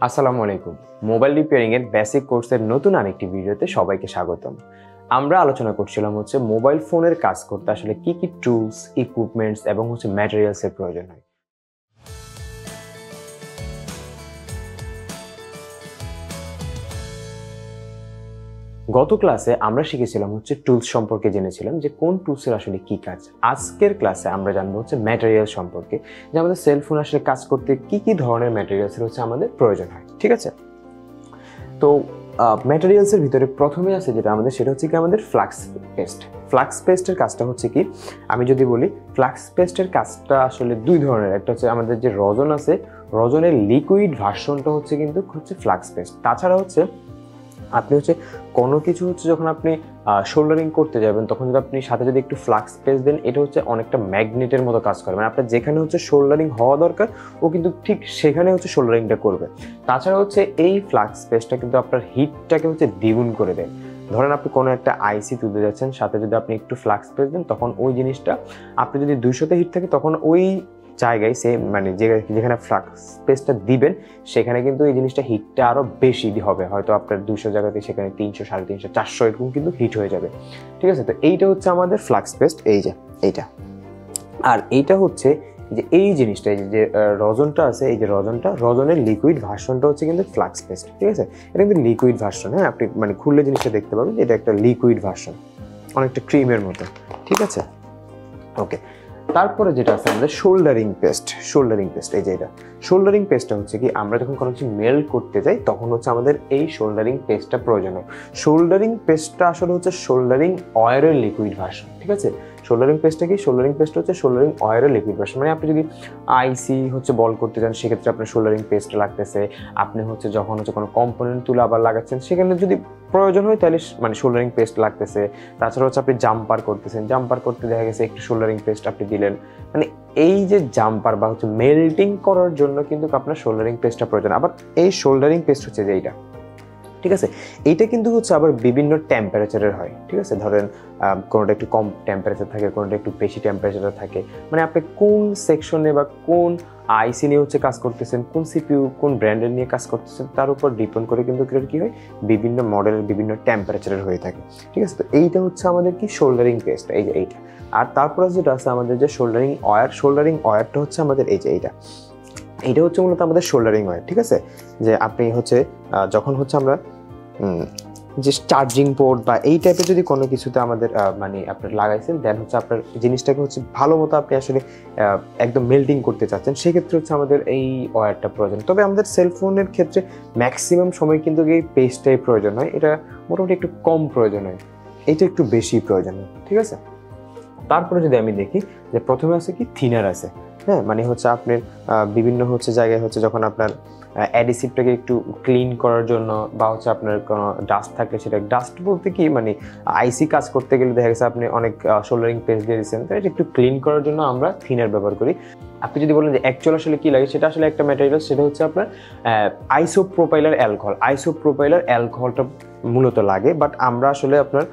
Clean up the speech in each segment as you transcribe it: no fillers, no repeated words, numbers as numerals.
আসসালামু আলাইকুম। Mobile repairing এর বেসিক কোর্সের নতুন আরেকটি ভিডিওতে সবাইকে স্বাগতম। আমরা আলোচনা করছিলাম মোবাইল ফোনের কাজ করতে আসলে কি কি টুলস, ইকুইপমেন্টস এবং ম্যাটেরিয়ালস এর প্রয়োজন হয়। গত ক্লাসে আমরা শিখেছিলাম টুলস সম্পর্কে, জেনেছিলাম যে কোন টুলসের আসলে কি কাজ। আজকের ক্লাসে আমরা জানবো ম্যাটেরিয়াল সম্পর্কে, যে আমাদের সেলফোন আসলে কাজ করতে কি কি ধরনের ম্যাটেরিয়ালস আমাদের প্রয়োজন হয়। ঠিক আছে, তো ম্যাটেরিয়ালসের ভিতরে প্রথমে আছে যেটা আমাদের, সেটা হচ্ছে কি আমাদের ফ্লাক্স পেস্ট। ফ্লাক্স পেস্টের কাজটা হচ্ছে কি, আমি যদি বলি ফ্লাক্স পেস্টের কাজটা আসলে দুই ধরনের। একটা হচ্ছে আমাদের যে রজন আছে, রজনের লিকুইড ভার্সনটা হচ্ছে ফ্লাক্স পেস্ট। তাছাড়া আপনি কোনো কিছু যখন আপনি শোল্ডারিং করতে যাবেন, তখন যদি আপনি সাথে যদি একটু ফ্লাক্স পেস্ট দেন, এটা অনেকটা ম্যাগনেটের মতো কাজ করে। মানে আপনার যেখানে শোল্ডারিং হওয়া দরকার, ও কিন্তু ঠিক সেখানে শোল্ডারিংটা করবে। তাছাড়া এই ফ্লাক্স পেস্টটা কিন্তু আপনার হিটটাকে দ্বিগুণ করে দেয়। ধরেন আপনি কোনো একটা আইসি তুলতে যাচ্ছেন, সাথে যদি আপনি একটু ফ্লাক্স পেস্ট দেন, তখন ওই জিনিসটা, আপনি যদি 200তে হিট থাকে, তখন ওই জায়গায় মানে যেখানে ফ্লাক্স পেস্টটা দিবেন, সেখানে কিন্তু এই জিনিসটা হিটটা আরো বেশি হবে। হয়তো আপনার 200 জায়গাতে সেখানে 300, 350, 400 এরকম কিন্তু হিট হয়ে যাবে। ঠিক আছে, তো এইটা আমাদের ফ্লাক্স পেস্ট, এই যে এইটা। আর এইটা যে এই জিনিসটা, এই যে রজনটা আছে, এই যে রজনের লিকুইড ভার্সনটা কিন্তু ফ্লাক্স পেস্ট। ঠিক আছে, এটা কিন্তু লিকুইড ভার্সন। হ্যাঁ, আপনি খুললে জিনিসটা দেখতে পাবেন যে এটা একটা লিকুইড ভার্সন, অনেকটা ক্রিমের মতো। ঠিক আছে, ওকে। তারপরে যেটা আছে আমাদের শোল্ডারিং পেস্ট। এই যে এটা শোল্ডারিং পেস্টটা কি, আমরা যখন কোনো কিছু মেল্ট করতে যাই, তখন আমাদের এই শোল্ডারিং পেস্টটা প্রয়োজন হয়। শোল্ডারিং পেস্টটা আসলে শোল্ডারিং অয়েলের লিকুইড ভার্সন। ঠিক আছে, শোল্ডারিং পেস্টটা কি, শোল্ডারিং পেস্ট শোল্ডারিং অয়েলের লিকুইড ভার্সন। মানে আপনি যদি আইসি বল করতে চান, সেক্ষেত্রে আপনার শোল্ডারিং পেস্ট লাগতেছে। আপনি যখন কোনো কম্পোনেন্ট তুলে আবার লাগাচ্ছেন, সেখানে যদি প্রয়োজন হয়, তাহলে শোল্ডারিং পেস্ট লাগতেছে। তাছাড়া আপনি জাম্পার করতেছেন, জাম্পার করতে দেখা গেছে একটু শোল্ডারিং পেস্ট আপনি দিলেন। এই যে জাম্পার বা মেল্টিং করার জন্য কিন্তু আপনার শোল্ডারিং পেস্টটা প্রয়োজন। আবার এই শোল্ডারিং পেস্ট যে এইটা, ঠিক আছে, এইটা কিন্তু আবার বিভিন্ন টেম্পারেচারের হয়। ঠিক আছে, ধরেন কোনোটা একটু কম টেম্পারেচার থাকে, কোনোটা একটু বেশি টেম্পারেচার থাকে। আপনি কোন সেকশনে বা কোন আইসি নিয়ে কাজ করতেছেন, কোন সিপিইউ কোন ব্র্যান্ডের নিয়ে কাজ করতেছেন, তার উপর ডিপেন্ড করে কিন্তু কি হয়, বিভিন্ন মডেলের বিভিন্ন টেম্পারেচারের হয়ে থাকে। ঠিক আছে, তো এইটা আমাদের কি শোল্ডারিং পেস্ট, এই যে এইটা। আর তারপরে যেটা আছে আমাদের যে শোল্ডারিং ওয়্যারটা আমাদের এই যে এইটা মূলত আমাদের শোল্ডারিং ওয়্যার। ঠিক আছে, যে আপনি যখন আমরা যে চার্জিং পোর্ট বা এই টাইপের যদি কোনো কিছুতে আমাদের আপনার লাগাইছেন, দেন আপনার জিনিসটাকে ভালো মতো আপনি আসলে একদম মেল্টিং করতে চাচ্ছেন, সেক্ষেত্রে আমাদের এই ওয়্যারটা প্রয়োজন। তবে আমাদের সেলফোনের ক্ষেত্রে ম্যাক্সিমাম সময় কিন্তু এই পেস্টটাই প্রয়োজন হয়। এটা মোটামুটি একটু কম প্রয়োজন হয়, এইটা একটু বেশি প্রয়োজন হয়। ঠিক আছে, তারপরে যদি আমি দেখি যে প্রথমে আছে কি থিনার আছে। হ্যাঁ, আপনার বিভিন্ন জায়গায় যখন আপনার অ্যাডিসিভটাকে একটু ক্লিন করার জন্য, বা আপনার কোনো ডাস্ট থাকলে, সেটা ডাস্ট বলতে কি আইসি কাজ করতে গেলে দেখা গেছে আপনি অনেক শোল্ডারিং পেস্ট দিয়ে দিচ্ছেন, তো এটা একটু ক্লিন করার জন্য আমরা থিনার ব্যবহার করি। আপনি যদি বলেন যে অ্যাকচুয়াল আসলে কি লাগে, সেটা আসলে একটা ম্যাটেরিয়াল, সেটা আপনার আইসোপ্রোপাইলার অ্যালকোহলটা মূলত লাগে। বাট আমরা আসলে আপনার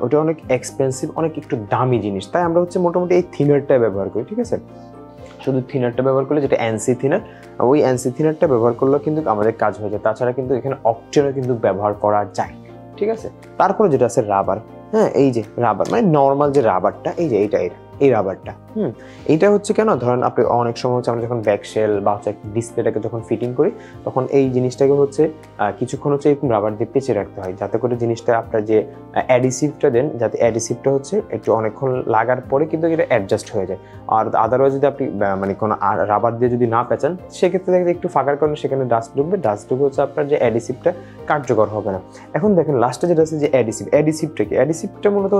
ওটা অনেক এক্সপেন্সিভ, অনেক একটু দামি জিনিস, তাই আমরা মোটামুটি এই থিনারটাই ব্যবহার করি। ঠিক আছে, শুধু থিনারটা ব্যবহার করলে, যেটা এনসি থিনার, ওই এনসি থিনারটা ব্যবহার করলেও কিন্তু আমাদের কাজ হয়ে যায়। তাছাড়া কিন্তু এখানে অকটেনও কিন্তু ব্যবহার করা যায়। ঠিক আছে, তারপরে যেটা আছে রাবার। হ্যাঁ, এই যে রাবার নর্মাল যে রাবারটা, এই যে এইটা এই রাবারটা, এইটা কেন, ধরেন আপনি অনেক সময় আমরা যখন ব্যাকশেল বা ডিসপ্লেটাকে যখন ফিটিং করি, তখন এই জিনিসটাকে কিছুক্ষণ এরকম রাবার দিয়ে পেঁচে রাখতে হয়, যাতে করে জিনিসটা আপনার যে অ্যাডিসিভটা দেন, যাতে অ্যাডিসিভটা একটু অনেকক্ষণ লাগার পরে কিন্তু এটা অ্যাডজাস্ট হয়ে যায়। আর আদারওয়াইজ যদি আপনি কোনো রাবার দিয়ে যদি না পেঁচান, সেক্ষেত্রে দেখতে একটু ফাঁকার কারণে সেখানে ডাস্ট ঢুকবে, আপনার যে অ্যাডিসিভটা কার্যকর হবে না। এখন দেখেন লাস্টে যেটা আছে যে অ্যাডিসিভটা কি, অ্যাডিসিভটা মূলত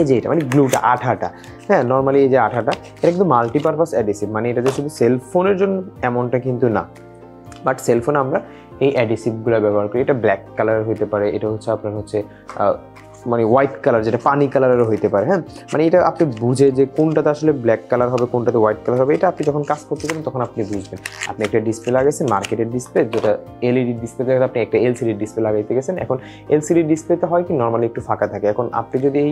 এই যে এটা গ্লুটা, আঠাটা। হ্যাঁ, নর্মালি এই যে আঠাটা, এটা কিন্তু মাল্টিপারপাস অ্যাডিসিভ। এটা যে শুধু সেলফোনের জন্য এমনটা কিন্তু না, বাট সেলফোনে আমরা এই অ্যাডিসিভগুলো ব্যবহার করি। এটা ব্ল্যাক কালারের হইতে পারে, এটা আপনার হোয়াইট কালার, যেটা পানি কালারেরও হইতে পারে। হ্যাঁ, এটা আপনি বুঝে যে কোনটাতে আসলে ব্ল্যাক কালার হবে, কোনটাতে হোয়াইট কালার হবে, এটা আপনি যখন কাজ করতে যাবেন তখন আপনি বুঝবেন। আপনি একটা ডিসপ্লে লাগাইছেন, মার্কেটের ডিসপ্লে, যেটা এলইডি ডিসপ্লে, আপনি একটা এলসিডি ডিসপ্লে লাগাইতে গেছেন। এখন এলসিডি ডিসপ্লেতে হয় কি, নর্মালি একটু ফাঁকা থাকে। এখন আপনি যদি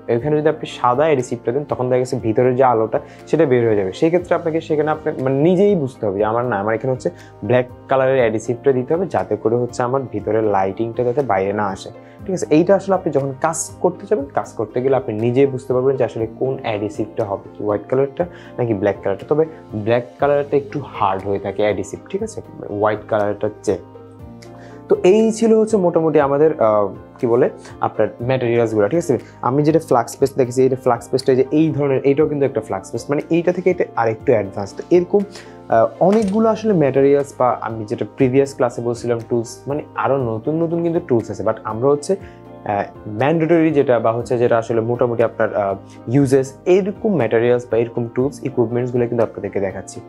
এই এখানে যদি আপনি সাদা অ্যাডিসিভটা দেন তখন দেখা গেছে ভিতরের যে আলোটা সেটা বের হয়ে যাবে। সেই ক্ষেত্রে আপনাকে সেখানে আপনার মানে নিজেই বুঝতে হবে যে আমার এখানে হচ্ছে ব্ল্যাক কালারের অ্যাডিসিভটা দিতে হবে, যাতে করে হচ্ছে আমার ভিতরের লাইটিংটা যাতে বাইরে না আসে। ঠিক আছে, এইটা আসলে আপনি যখন কাজ করতে যাবেন, কাজ করতে গেলে আপনি নিজেই বুঝতে পারবেন যে আসলে কোন অ্যাডিসিভটা হবে, কি হোয়াইট কালারটা নাকি ব্ল্যাক কালারটা। তবে ব্ল্যাক কালারটা একটু হার্ড হয়ে থাকে অ্যাডিসিভ, ঠিক আছে, হোয়াইট কালারটা চেয়ে। তো এই ছিল হচ্ছে মোটামুটি আমাদের কি বলে আপনার ম্যাটেরিয়ালসগুলো। ঠিক আছে, আমি যেটা ফ্লাক্স পেস্ট দেখেছি, এইটা ফ্লাক্স পেস্টটা যে এই ধরনের, এইটাও কিন্তু একটা ফ্লাক্স পেস্ট, মানে এইটা থেকে এটা আরেকটু অ্যাডভান্স। তো এরকম অনেকগুলো আসলে ম্যাটেরিয়ালস, বা আমি যেটা প্রিভিয়াস ক্লাসে বলছিলাম টুলস, মানে আরও নতুন নতুন কিন্তু টুলস আছে, বাট আমরা হচ্ছে ম্যান্ডেটরি যেটা বা হচ্ছে যেটা আসলে মোটামুটি আপনার ইউজেস, এরকম ম্যাটেরিয়ালস বা এরকম টুলস ইকুইপমেন্টসগুলো কিন্তু আপনাদেরকে দেখাচ্ছি।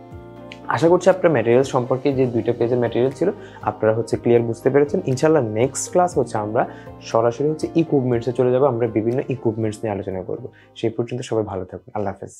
আশা করছি আপনার ম্যাটেরিয়াল সম্পর্কে যে 2টা পেজের ম্যাটেরিয়াল ছিল আপনারা হচ্ছে ক্লিয়ার বুঝতে পেরেছেন। ইনশাল্লাহ নেক্সট ক্লাস হচ্ছে আমরা সরাসরি হচ্ছে ইকুইপমেন্টসে চলে যাবো, আমরা বিভিন্ন ইকুইপমেন্টস নিয়ে আলোচনা করবো। সেই পর্যন্ত সবাই ভালো থাকুন, আল্লাহ হাফেজ।